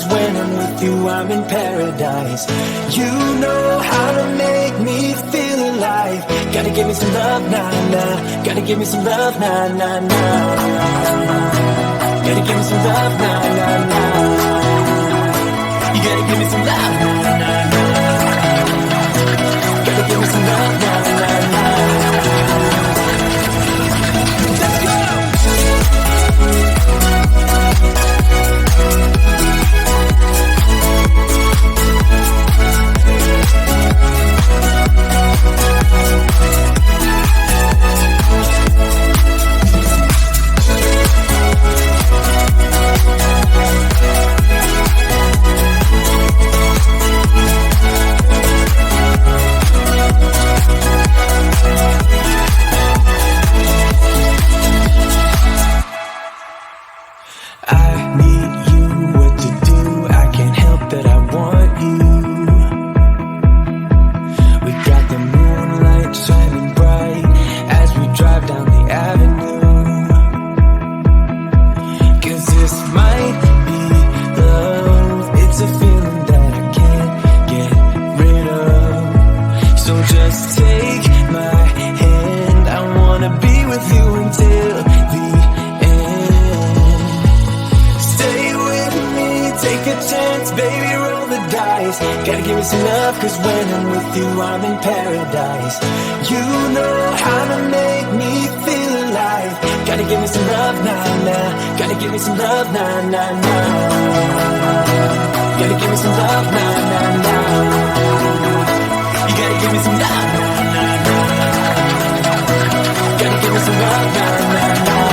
'cause when I'm with you I'm in paradise. You know how to make me feel alive. Gotta give me some love, nah, nah. Gotta give me some love, nah, nah, nah. Gotta give me some love, nah, nah, nah. You gotta give me some love, nah, nah, nah. Gotta give me some love, nah, nah, nah. Let's go! Gotta give me some love, 'cause when I'm with you I'm in paradise. You know how to make me feel alive. Gotta give me some love, nah, nah. Gotta give me some love, nah, nah, nah. Gotta give me some love, nah, nah, nah. You gotta give me some love, nah, nah, nah. Gotta give me some love, nah, nah, nah.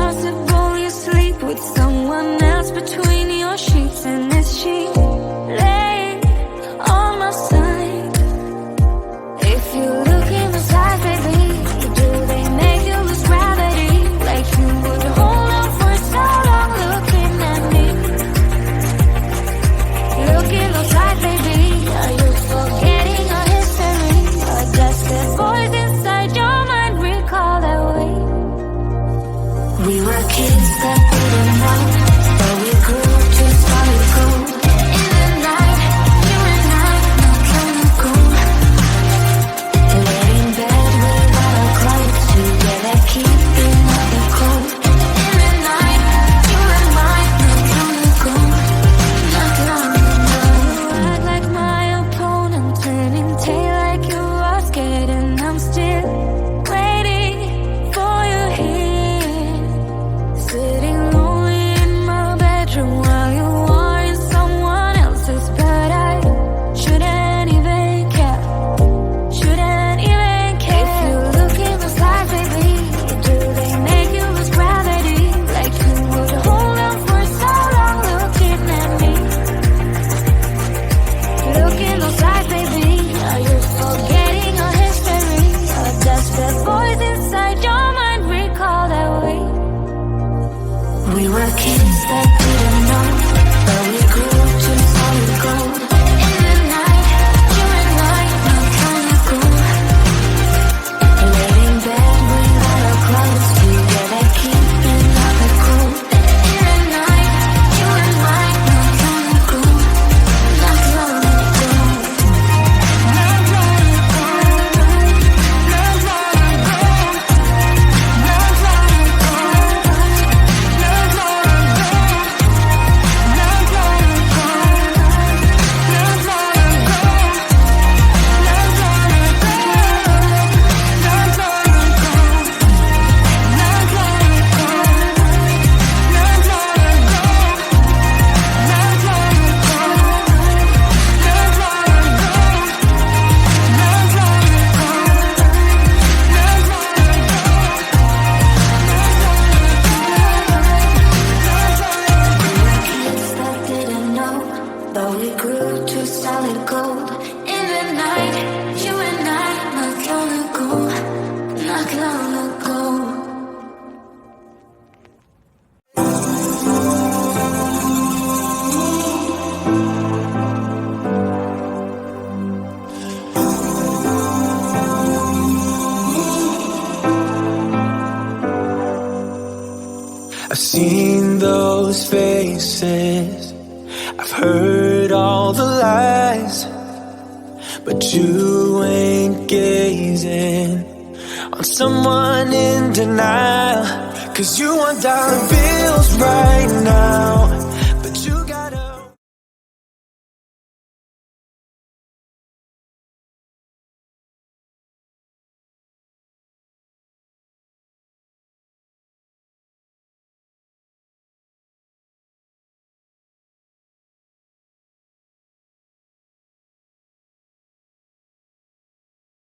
possible you sleep with someone else between your sheets, and is she laying on my side? If you look in the side, baby, do they make you lose gravity? Like you would hold on for so long looking at me. Look in those eyes, baby, are you forgetting our history? Or does the voice inside your mind recall that way? We were kids that didn't know, but we grew to solid gold. In the night, you and I, not long ago. Lay in bed without our clothes, together keeping up the cold. In the night, you and I, not long ago. Not long ago. Act like my opponent, turning tail like you are scared, and I'm still waiting for you here. Sitting lonely in my bedroom while you are in someone else's, but I shouldn't even care. Shouldn't even care. If you look in the sky, baby, do they make you lose gravity? Like you would hold on for so long looking at me. Look in those eyes, baby, are you forgetting our history? Or does the voice inside your mind recall that way? We were kids that didn't know, but we grew to solid gold. In the night, you and I, not long ago. Laid in bed without our clothes, together keeping up the cold. In the night, you and I, not long ago. Not long ago. Not long ago. Not long ago. Not long ago. Not long Kids that didn't know, but we grew to solid gold. In the night, you and I, not long ago. Not long ago. I've seen those faces, I've heard all the lies, but you ain't gazing on someone in denial. 'Cause you want dollar bills right now,